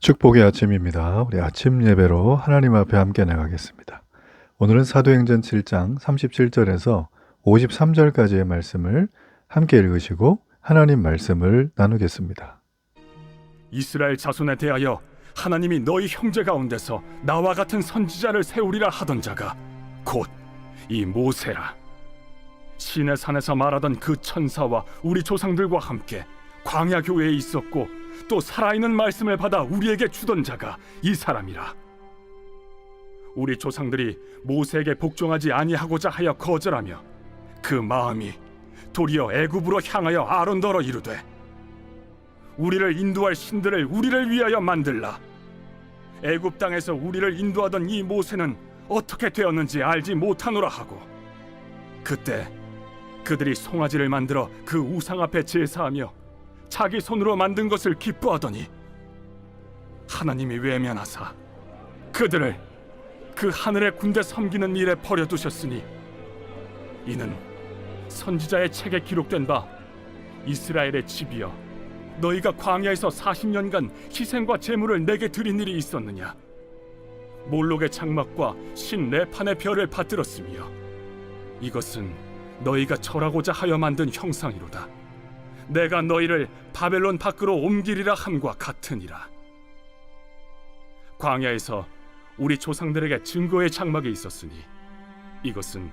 축복의 아침입니다. 우리 아침 예배로 하나님 앞에 함께 나가겠습니다. 오늘은 사도행전 7장 37절에서 53절까지의 말씀을 함께 읽으시고 하나님 말씀을 나누겠습니다. 이스라엘 자손에 대하여 하나님이 너희 형제 가운데서 나와 같은 선지자를 세우리라 하던 자가 곧 이 모세라. 시내 산에서 말하던 그 천사와 우리 조상들과 함께 광야 교회에 있었고 또 살아있는 말씀을 받아 우리에게 주던 자가 이 사람이라. 우리 조상들이 모세에게 복종하지 아니하고자 하여 거절하며 그 마음이 도리어 애굽으로 향하여 아론더러 이르되 우리를 인도할 신들을 우리를 위하여 만들라. 애굽 땅에서 우리를 인도하던 이 모세는 어떻게 되었는지 알지 못하노라 하고, 그때 그들이 송아지를 만들어 그 우상 앞에 제사하며 자기 손으로 만든 것을 기뻐하더니 하나님이 외면하사 그들을 그 하늘의 군대 섬기는 일에 버려두셨으니 이는 선지자의 책에 기록된 바 이스라엘의 집이여 너희가 광야에서 40년간 희생과 제물을 내게 드린 일이 있었느냐. 몰록의 장막과 신 레판의 별을 받들었으며 이것은 너희가 절하고자 하여 만든 형상이로다. 내가 너희를 바벨론 밖으로 옮기리라 함과 같으니라. 광야에서 우리 조상들에게 증거의 장막이 있었으니 이것은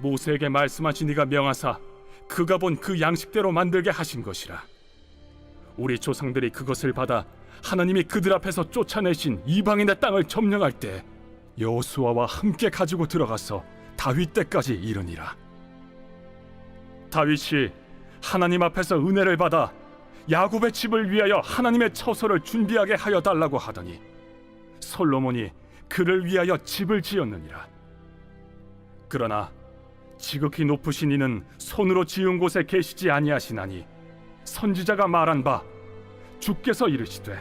모세에게 말씀하신 이가 명하사 그가 본 그 양식대로 만들게 하신 것이라. 우리 조상들이 그것을 받아 하나님이 그들 앞에서 쫓아내신 이방인의 땅을 점령할 때 여호수아와 함께 가지고 들어가서 다윗 때까지 이르니라. 다윗이 하나님 앞에서 은혜를 받아 야곱의 집을 위하여 하나님의 처소를 준비하게 하여 달라고 하더니 솔로몬이 그를 위하여 집을 지었느니라. 그러나 지극히 높으신 이는 손으로 지은 곳에 계시지 아니하시나니 선지자가 말한 바 주께서 이르시되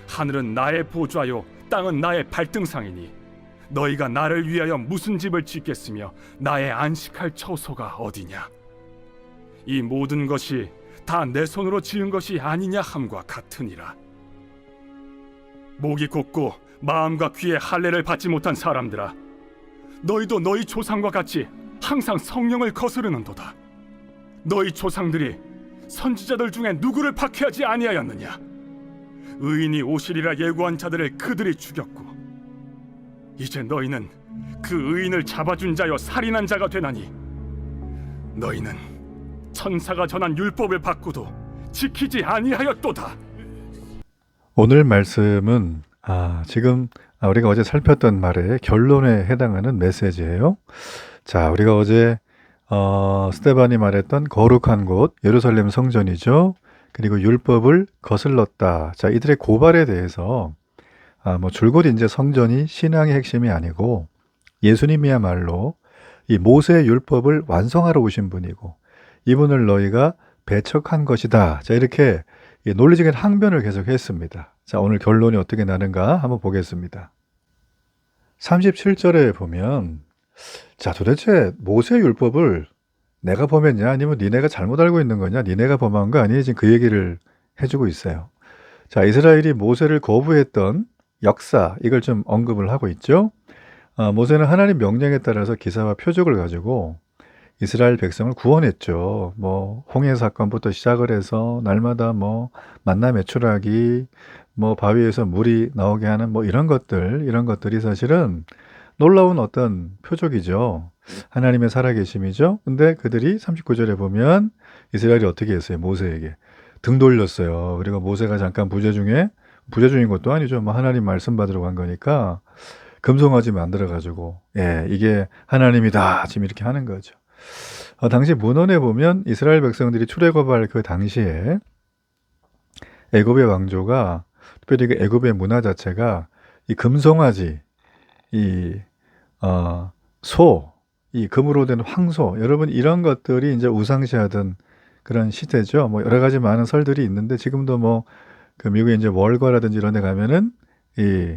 하늘은 나의 보좌요 땅은 나의 발등상이니 너희가 나를 위하여 무슨 집을 짓겠으며 나의 안식할 처소가 어디냐. 이 모든 것이 다 내 손으로 지은 것이 아니냐 함과 같으니라. 목이 곧고 마음과 귀에 할례를 받지 못한 사람들아, 너희도 너희 조상과 같이 항상 성령을 거스르는도다. 너희 조상들이 선지자들 중에 누구를 박해하지 아니하였느냐. 의인이 오시리라 예고한 자들을 그들이 죽였고 이제 너희는 그 의인을 잡아준 자여 살인한 자가 되나니 너희는 천사가 전한 율법을 받고도 지키지 아니하였도다. 오늘 말씀은 지금 우리가 어제 살폈던 말의 결론에 해당하는 메시지예요. 자, 우리가 어제 스데반이 말했던 거룩한 곳 예루살렘 성전이죠. 그리고 율법을 거슬렀다. 자, 이들의 고발에 대해서 줄곧 이제 성전이 신앙의 핵심이 아니고 예수님이야말로 이 모세의 율법을 완성하러 오신 분이고 이분을 너희가 배척한 것이다. 자, 이렇게 논리적인 항변을 계속했습니다. 자, 오늘 결론이 어떻게 나는가 한번 보겠습니다. 37절에 보면 자, 도대체 모세의 율법을 내가 범했냐 아니면 니네가 잘못 알고 있는 거냐, 니네가 범한 거 아니냐, 지금 그 얘기를 해주고 있어요. 자, 이스라엘이 모세를 거부했던 역사, 이걸 좀 언급을 하고 있죠. 모세는 하나님 명령에 따라서 기사와 표적을 가지고 이스라엘 백성을 구원했죠. 홍해 사건부터 시작을 해서 날마다 만나 매출하기, 바위에서 물이 나오게 하는 이런 것들이 사실은 놀라운 어떤 표적이죠. 하나님의 살아계심이죠. 근데 그들이 39절에 보면 이스라엘이 어떻게 했어요? 모세에게 등 돌렸어요. 그리고 모세가 잠깐 부재중인 것도 아니죠. 하나님 말씀 받으러 간 거니까 금송아지 만들어가지고 이게 하나님이다 지금 이렇게 하는 거죠. 당시 문헌에 보면 이스라엘 백성들이 출애굽할 그 당시에 애굽의 왕조가 특별히 그 애굽의 문화 자체가 이 금송아지, 이 금으로 된 황소, 여러분 이런 것들이 이제 우상시하던 그런 시대죠. 여러 가지 많은 설들이 있는데 지금도 그 미국의 이제 월거라든지 이런 데 가면은 이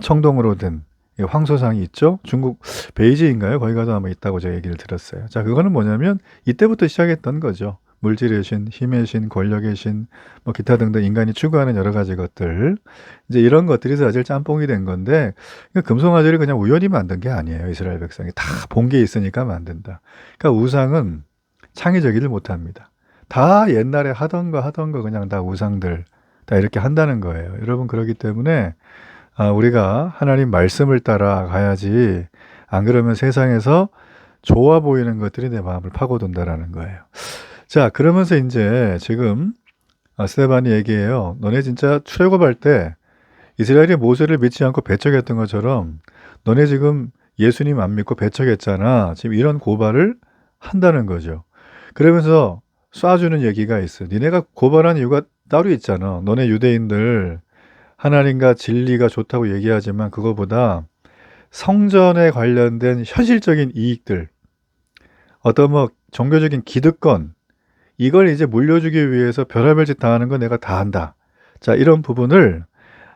청동으로 된 이 황소상이 있죠. 중국 베이지인가요? 거기 가도 아마 있다고 제가 얘기를 들었어요. 자, 그거는 뭐냐면 이때부터 시작했던 거죠. 물질의 신, 힘의 신, 권력의 신, 뭐 기타 등등 인간이 추구하는 여러 가지 것들, 이제 이런 것들이 사실 짬뽕이 된 건데, 금송아지를 그냥 우연히 만든 게 아니에요. 이스라엘 백성이 다 본 게 있으니까 만든다. 그러니까 우상은 창의적이질 못합니다. 다 옛날에 하던 거 그냥 다 우상들 다 이렇게 한다는 거예요. 여러분, 그렇기 때문에 우리가 하나님 말씀을 따라 가야지, 안 그러면 세상에서 좋아 보이는 것들이 내 마음을 파고든다라는 거예요. 자, 그러면서 이제 지금 스데반이 얘기해요. 너네 진짜 출애굽할 때 이스라엘이 모세를 믿지 않고 배척했던 것처럼 너네 지금 예수님 안 믿고 배척했잖아. 지금 이런 고발을 한다는 거죠. 그러면서 쏴주는 얘기가 있어. 니네가 고발한 이유가 따로 있잖아. 너네 유대인들 하나님과 진리가 좋다고 얘기하지만 그거보다 성전에 관련된 현실적인 이익들, 어떤 뭐 종교적인 기득권, 이걸 이제 물려주기 위해서 별의별 짓 당하는 거 내가 다 한다. 자, 이런 부분을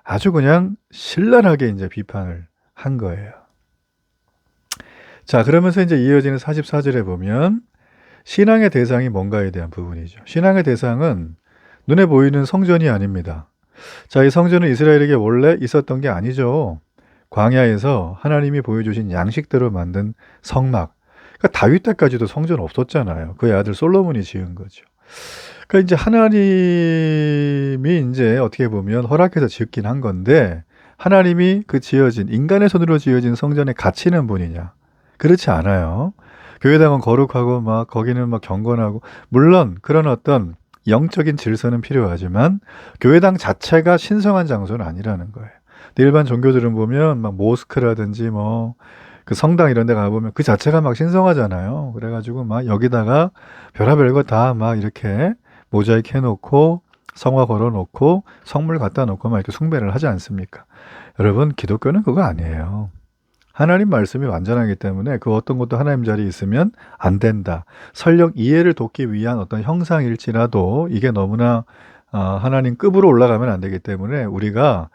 아주 그냥 신랄하게 이제 비판을 한 거예요. 자, 그러면서 이제 이어지는 44절에 보면 신앙의 대상이 뭔가에 대한 부분이죠. 신앙의 대상은 눈에 보이는 성전이 아닙니다. 자, 이 성전은 이스라엘에게 원래 있었던 게 아니죠. 광야에서 하나님이 보여주신 양식대로 만든 성막. 그러니까 다윗 때까지도 성전 없었잖아요. 그의 아들 솔로몬이 지은 거죠. 그러니까 이제 하나님이 이제 어떻게 보면 허락해서 짓긴 한 건데, 하나님이 그 지어진, 인간의 손으로 지어진 성전에 갇히는 분이냐? 그렇지 않아요. 교회당은 거룩하고 막 거기는 막 경건하고, 물론 그런 어떤 영적인 질서는 필요하지만 교회당 자체가 신성한 장소는 아니라는 거예요. 근데 일반 종교들은 보면 막 모스크라든지 뭐 그 성당 이런 데 가보면 그 자체가 막 신성하잖아요. 그래가지고 막 여기다가 별의별 거 다 막 이렇게 모자이크 해놓고 성화 걸어놓고 성물 갖다 놓고 막 이렇게 숭배를 하지 않습니까? 여러분, 기독교는 그거 아니에요. 하나님 말씀이 완전하기 때문에 그 어떤 것도 하나님 자리에 있으면 안 된다. 설령 이해를 돕기 위한 어떤 형상일지라도 이게 너무나 하나님 급으로 올라가면 안 되기 때문에 우리가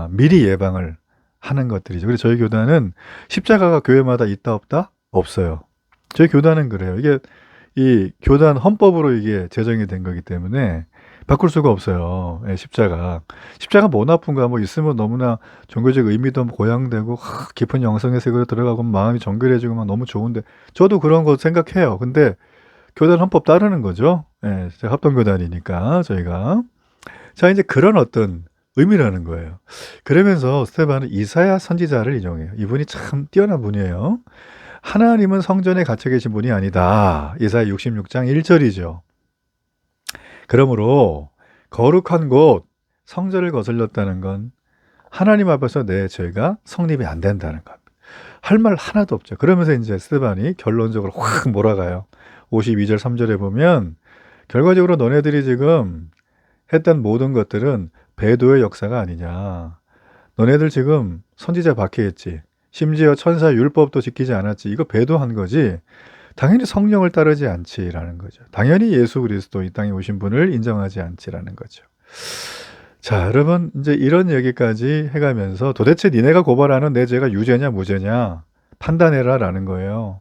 미리 예방을 하는 것들이죠. 그래서 저희 교단은 십자가가 교회마다 있다 없다? 없어요. 저희 교단은 그래요. 이게 이 교단 헌법으로 이게 제정이 된 거기 때문에 바꿀 수가 없어요. 예, 십자가. 십자가 뭐 나쁜가? 뭐 있으면 너무나 종교적 의미도 고양되고 깊은 영성의 세계로 들어가고 마음이 정결해지고 막 너무 좋은데, 저도 그런 거 생각해요. 근데 교단 헌법 따르는 거죠. 예, 합동교단이니까 저희가. 자, 이제 그런 어떤 의미라는 거예요. 그러면서 스데반은 이사야 선지자를 인용해요. 이분이 참 뛰어난 분이에요. 하나님은 성전에 갇혀 계신 분이 아니다. 이사야 66장 1절이죠. 그러므로 거룩한 곳, 성전을 거슬렸다는 건 하나님 앞에서 내 죄가 성립이 안 된다는 겁니다. 할 말 하나도 없죠. 그러면서 이제 스데반이 결론적으로 확 몰아가요. 52절 3절에 보면 결과적으로 너네들이 지금 했던 모든 것들은 배도의 역사가 아니냐. 너네들 지금 선지자 박해했지. 심지어 천사 율법도 지키지 않았지. 이거 배도한 거지. 당연히 성령을 따르지 않지라는 거죠. 당연히 예수 그리스도 이 땅에 오신 분을 인정하지 않지라는 거죠. 자, 여러분, 이제 이런 얘기까지 해가면서 도대체 니네가 고발하는 내 죄가 유죄냐 무죄냐 판단해라라는 거예요.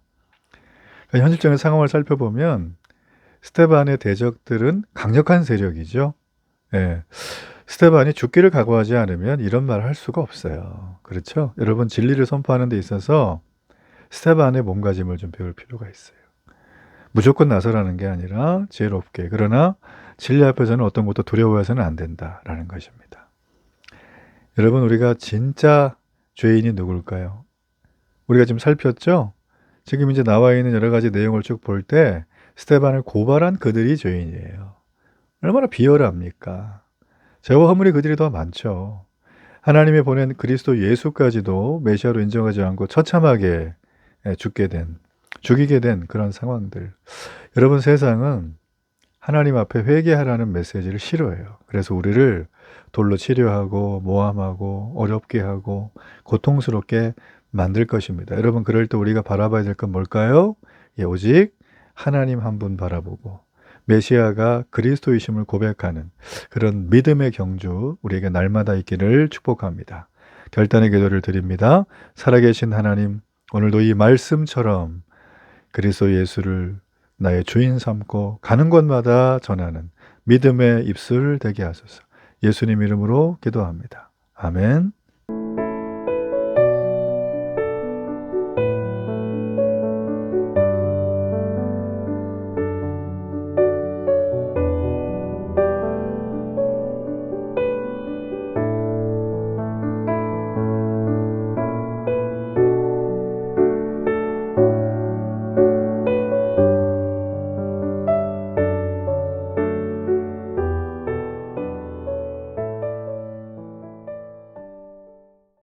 그러니까 현실적인 상황을 살펴보면 스데반의 대적들은 강력한 세력이죠. 예. 스데반이 죽기를 각오하지 않으면 이런 말을 할 수가 없어요. 그렇죠? 여러분, 진리를 선포하는 데 있어서 스데반의 몸가짐을 좀 배울 필요가 있어요. 무조건 나서라는 게 아니라 지혜롭게, 그러나 진리 앞에서는 어떤 것도 두려워해서는 안 된다라는 것입니다. 여러분, 우리가 진짜 죄인이 누굴까요? 우리가 지금 살폈죠? 지금 이제 나와 있는 여러 가지 내용을 쭉 볼 때 스데반을 고발한 그들이 죄인이에요. 얼마나 비열합니까? 죄와 허물이 그들이 더 많죠. 하나님이 보낸 그리스도 예수까지도 메시아로 인정하지 않고 처참하게 죽이게 된 그런 상황들. 여러분, 세상은 하나님 앞에 회개하라는 메시지를 싫어해요. 그래서 우리를 돌로 치료하고 모함하고 어렵게 하고 고통스럽게 만들 것입니다. 여러분, 그럴 때 우리가 바라봐야 될 건 뭘까요? 예, 오직 하나님 한 분 바라보고 메시아가 그리스도이심을 고백하는 그런 믿음의 경주 우리에게 날마다 있기를 축복합니다. 결단의 기도를 드립니다. 살아계신 하나님, 오늘도 이 말씀처럼 그리스도 예수를 나의 주인 삼고 가는 곳마다 전하는 믿음의 입술 되게 하소서. 예수님 이름으로 기도합니다. 아멘.